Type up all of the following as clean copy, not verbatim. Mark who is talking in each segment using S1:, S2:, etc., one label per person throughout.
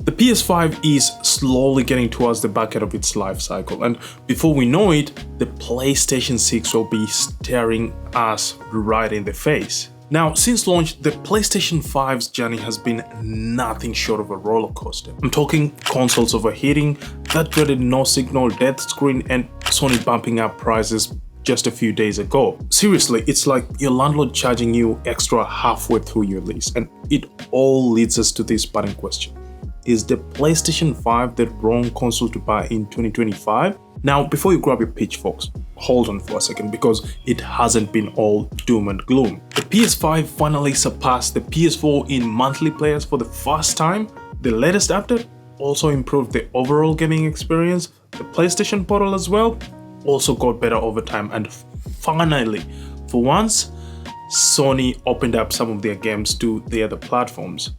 S1: The PS5 is slowly getting towards the back end of its life cycle, and before we know it, the PlayStation 6 will be staring us right in the face. Now, since launch, the PlayStation 5's journey has been nothing short of a roller coaster. I'm talking consoles overheating, that dreaded no-signal death screen, and Sony bumping up prices just a few days ago. Seriously, it's like your landlord charging you extra halfway through your lease, and it all leads us to this burning question. Is the PlayStation 5 the wrong console to buy in 2025? Now, before you grab your pitchforks, hold on for a second because it hasn't been all doom and gloom. The PS5 finally surpassed the PS4 in monthly players for the first time. The latest update also improved the overall gaming experience. The PlayStation Portal as well also got better over time, and finally, for once, Sony opened up some of their games to the other platforms.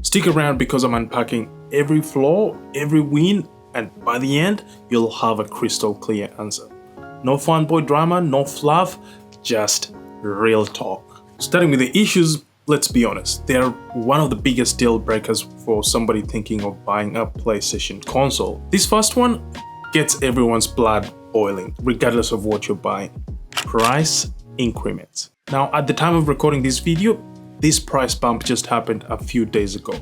S1: Stick around because I'm unpacking every flaw, every win, and by the end, you'll have a crystal clear answer. No fanboy drama, no fluff, just real talk. Starting with the issues, let's be honest, they're one of the biggest deal breakers for somebody thinking of buying a PlayStation console. This first one gets everyone's blood boiling, regardless of what you're buying. Price increments. Now, at the time of recording this video, this price bump just happened a few days ago.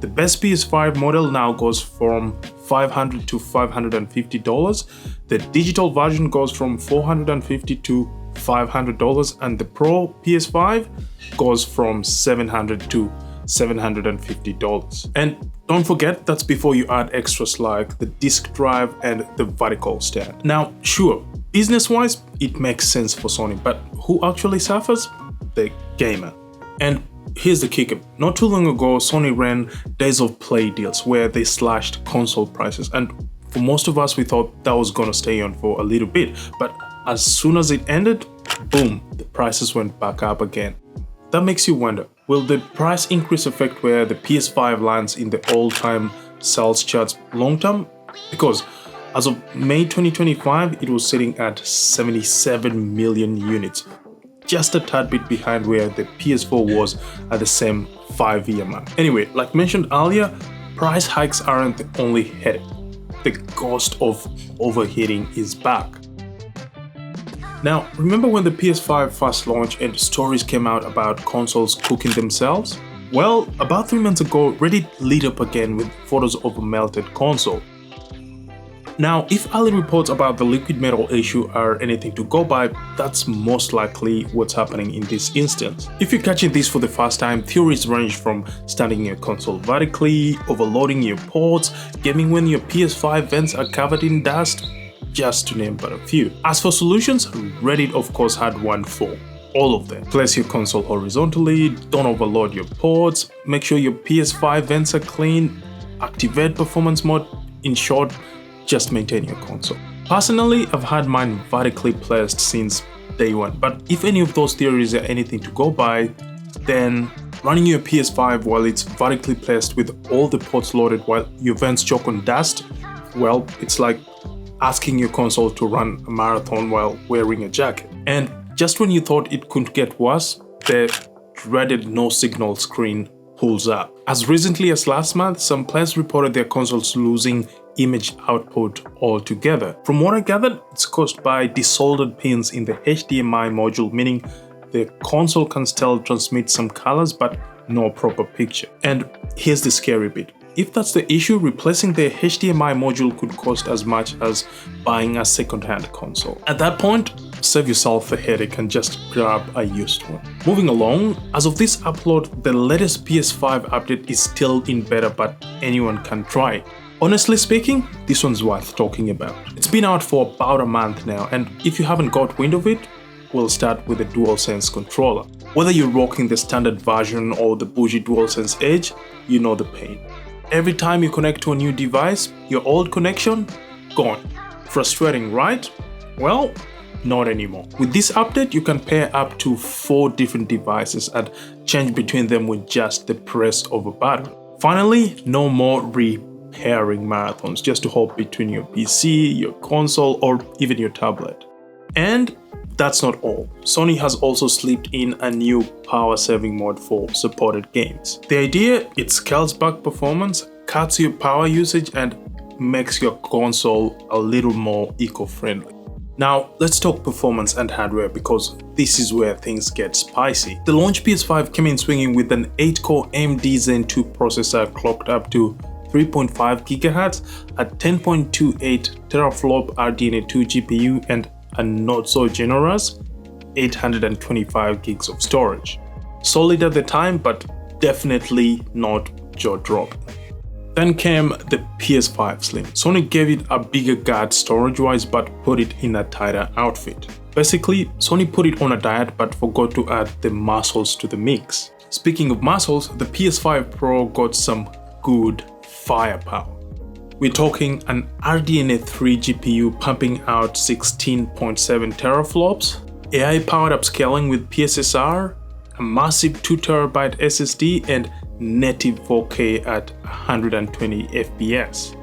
S1: The best PS5 model now goes from $500 to $550. The digital version goes from $450 to $500, and the Pro PS5 goes from $700 to $750. And don't forget, that's before you add extras like the disk drive and the vertical stand. Now, sure, business-wise, it makes sense for Sony, but who actually suffers? The gamer. And here's the kicker. Not too long ago, Sony ran days of play deals where they slashed console prices, and for most of us, we thought that was gonna stay on for a little bit, but as soon as it ended, boom, the prices went back up again. That makes you wonder, will the price increase affect where the PS5 lands in the all-time sales charts long-term? Because as of May 2025, it was sitting at 77 million units, just a tad bit behind where the PS4 was at the same 5-year mark. Anyway, like mentioned earlier, price hikes aren't the only headache. The ghost of overheating is back. Now, remember when the PS5 first launched and stories came out about consoles cooking themselves? Well, about 3 months ago, Reddit lit up again with photos of a melted console. Now, if early reports about the liquid metal issue are anything to go by, that's most likely what's happening in this instance. If you're catching this for the first time, theories range from standing your console vertically, overloading your ports, gaming when your PS5 vents are covered in dust, just to name but a few. As for solutions, Reddit of course had one for all of them. Place your console horizontally, don't overload your ports, make sure your PS5 vents are clean, activate performance mode, in short, just maintain your console. Personally, I've had mine vertically placed since day one, but if any of those theories are anything to go by, then running your PS5 while it's vertically placed with all the ports loaded while your vents choke on dust, well, it's like asking your console to run a marathon while wearing a jacket. And just when you thought it couldn't get worse, the dreaded no-signal screen pulls up. As recently as last month, some players reported their consoles losing image output altogether. From what I gathered, it's caused by desoldered pins in the HDMI module, meaning the console can still transmit some colors but no proper picture. And here's the scary bit. If that's the issue, replacing the HDMI module could cost as much as buying a second-hand console. At that point, save yourself the headache and just grab a used one. Moving along, as of this upload, the latest PS5 update is still in beta, but anyone can try it. Honestly speaking, this one's worth talking about. It's been out for about a month now, and if you haven't got wind of it, we'll start with the DualSense controller. Whether you're rocking the standard version or the bougie DualSense Edge, you know the pain. Every time you connect to a new device, your old connection, gone. Frustrating, right? Well, not anymore. With this update, you can pair up to 4 different devices and change between them with just the press of a button. Finally, no more repairing marathons just to hop between your PC, your console, or even your tablet. And that's not all. Sony has also slipped in a new power saving mode for supported games. The idea, it scales back performance, cuts your power usage and makes your console a little more eco-friendly. Now, let's talk performance and hardware because this is where things get spicy. The launch PS5 came in swinging with an 8-core AMD Zen 2 processor clocked up to 3.5 GHz, a 10.28 teraflop RDNA 2 GPU, and a not so generous 825 gigs of storage. Solid at the time, but definitely not jaw-dropping. Then came the PS5 Slim. Sony gave it a bigger guard storage-wise but put it in a tighter outfit. Basically, Sony put it on a diet but forgot to add the muscles to the mix. Speaking of muscles, the PS5 Pro got some good firepower. We're talking an RDNA 3 GPU pumping out 16.7 teraflops, AI-powered upscaling with PSSR, a massive 2TB SSD, and native 4K at 120 FPS.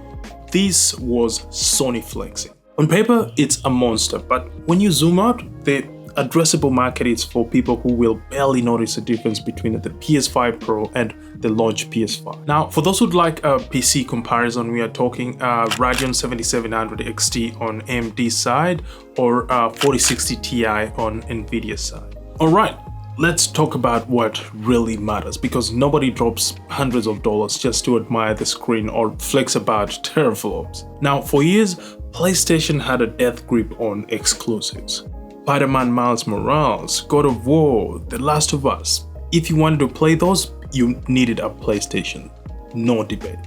S1: This was Sony flexing. On paper, it's a monster, but when you zoom out, the addressable market is for people who will barely notice the difference between the PS5 Pro and the launch PS5. Now, for those who'd like a PC comparison, we are talking Radeon 7700 XT on AMD's side or 4060 Ti on Nvidia's side. Alright, let's talk about what really matters because nobody drops hundreds of dollars just to admire the screen or flex about teraflops. Now, for years, PlayStation had a death grip on exclusives. Spider-Man Miles Morales, God of War, The Last of Us. If you wanted to play those, you needed a PlayStation. No debate.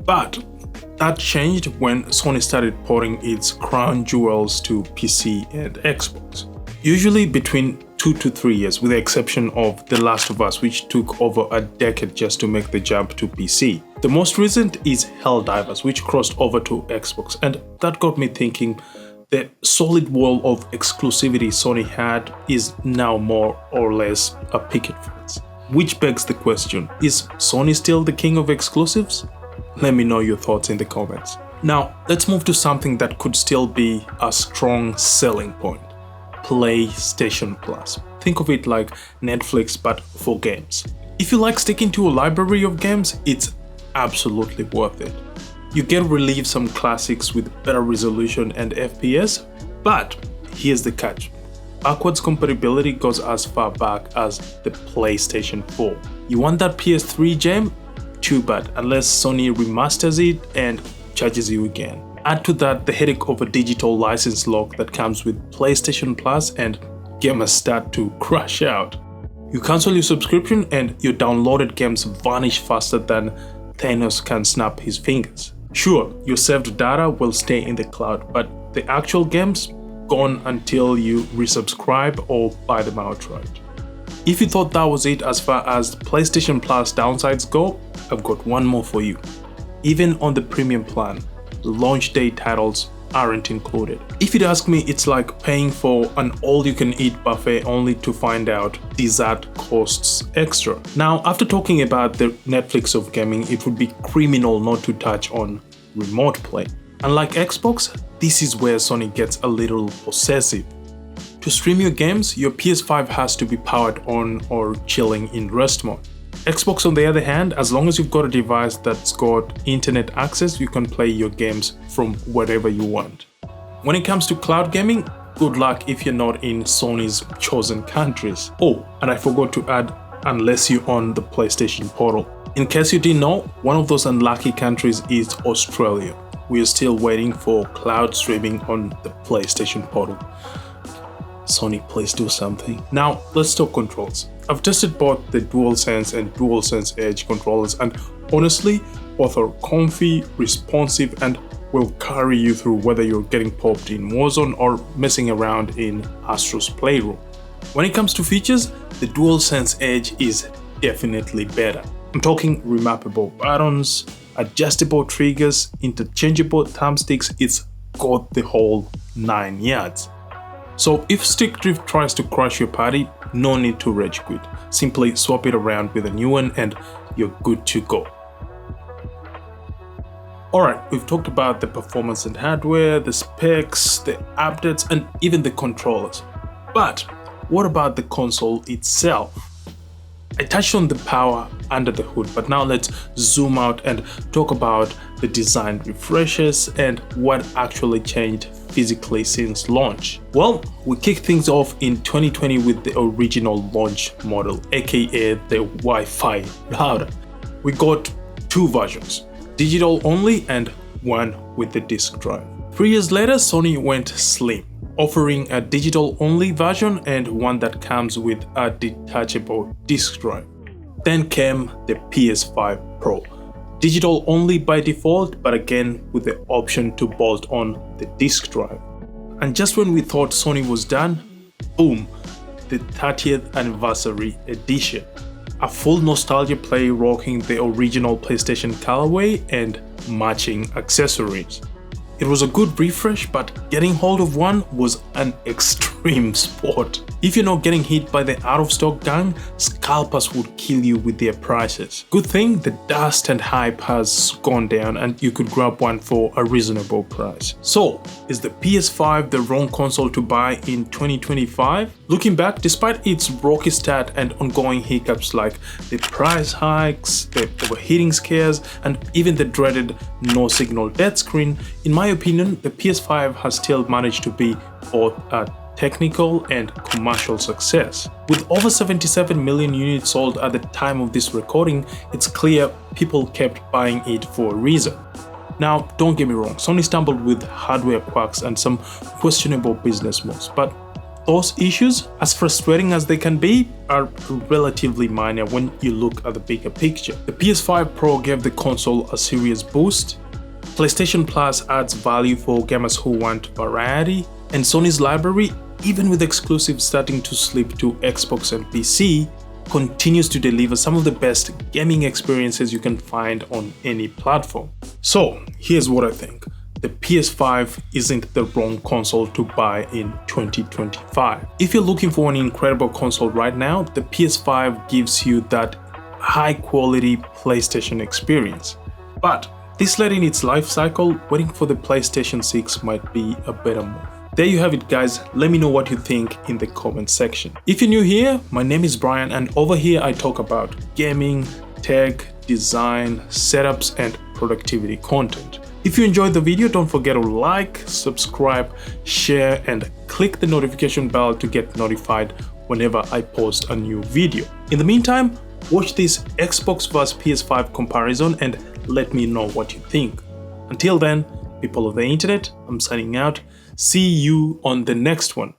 S1: But that changed when Sony started porting its crown jewels to PC and Xbox. Usually between 2 to 3 years, with the exception of The Last of Us, which took over a decade just to make the jump to PC. The most recent is Helldivers, which crossed over to Xbox, and that got me thinking. The solid wall of exclusivity Sony had is now more or less a picket fence. Which begs the question, is Sony still the king of exclusives? Let me know your thoughts in the comments. Now, let's move to something that could still be a strong selling point. PlayStation Plus. Think of it like Netflix but for games. If you like sticking to a library of games, it's absolutely worth it. You get to relive some classics with better resolution and FPS, but here's the catch. Backwards compatibility goes as far back as the PlayStation 4. You want that PS3 gem? Too bad, unless Sony remasters it and charges you again. Add to that the headache of a digital license lock that comes with PlayStation Plus and gamers start to crash out. You cancel your subscription and your downloaded games vanish faster than Thanos can snap his fingers. Sure, your saved data will stay in the cloud, but the actual games gone until you resubscribe or buy them outright. If you thought that was it as far as PlayStation Plus downsides go, I've got one more for you. Even on the premium plan, the launch day titles aren't included. If you'd ask me, it's like paying for an all-you-can-eat buffet only to find out dessert costs extra. Now, after talking about the Netflix of gaming, it would be criminal not to touch on remote play. Unlike Xbox, this is where Sony gets a little possessive. To stream your games, your PS5 has to be powered on or chilling in rest mode. Xbox, on the other hand, as long as you've got a device that's got internet access, you can play your games from wherever you want. When it comes to cloud gaming, good luck if you're not in Sony's chosen countries. Oh, and I forgot to add, unless you own the PlayStation Portal. In case you didn't know, one of those unlucky countries is Australia. We are still waiting for cloud streaming on the PlayStation Portal. Sony, please do something. Now, let's talk controls. I've tested both the DualSense and DualSense Edge controllers, and honestly, both are comfy, responsive, and will carry you through whether you're getting popped in Warzone or messing around in Astro's Playroom. When it comes to features, the DualSense Edge is definitely better. I'm talking remappable buttons, adjustable triggers, interchangeable thumbsticks. It's got the whole 9 yards. So if stick drift tries to crush your party, no need to rage quit. Simply swap it around with a new one and you're good to go. Alright, we've talked about the performance and hardware, the specs, the updates, and even the controllers. But what about the console itself? I touched on the power under the hood, but now let's zoom out and talk about the design refreshes and what actually changed physically since launch. Well, we kicked things off in 2020 with the original launch model, aka the Wi-Fi router. We got two versions, digital only and one with the disk drive. 3 years later, Sony went slim, offering a digital only version and one that comes with a detachable disk drive. Then came the PS5 Pro, digital only by default, but again with the option to bolt on the disk drive. And just when we thought Sony was done, boom, the 30th anniversary edition. A full nostalgia play rocking the original PlayStation colorway and matching accessories. It was a good refresh, but getting hold of one was an extreme sport. If you're not getting hit by the out-of-stock gang, scalpers would kill you with their prices. Good thing the dust and hype has gone down and you could grab one for a reasonable price. So, is the PS5 the wrong console to buy in 2025? Looking back, despite its rocky start and ongoing hiccups like the price hikes, the overheating scares, and even the dreaded no-signal dead screen, in my opinion, the PS5 has still managed to be both a technical and commercial success. With over 77 million units sold at the time of this recording, it's clear people kept buying it for a reason. Now, don't get me wrong, Sony stumbled with hardware quirks and some questionable business moves, but those issues, as frustrating as they can be, are relatively minor when you look at the bigger picture. The PS5 Pro gave the console a serious boost. PlayStation Plus adds value for gamers who want variety, and Sony's library, even with exclusives starting to slip to Xbox and PC, continues to deliver some of the best gaming experiences you can find on any platform. So, here's what I think. The PS5 isn't the wrong console to buy in 2025. If you're looking for an incredible console right now, the PS5 gives you that high-quality PlayStation experience. But this late in its life cycle, waiting for the PlayStation 6 might be a better move. There you have it, guys. Let me know what you think in the comment section. If you're new here, my name is Brian, and over here I talk about gaming, tech, design, setups, and productivity content. If you enjoyed the video, don't forget to like, subscribe, share, and click the notification bell to get notified whenever I post a new video. In the meantime, watch this Xbox vs PS5 comparison and let me know what you think. Until then, people of the internet, I'm signing out. See you on the next one.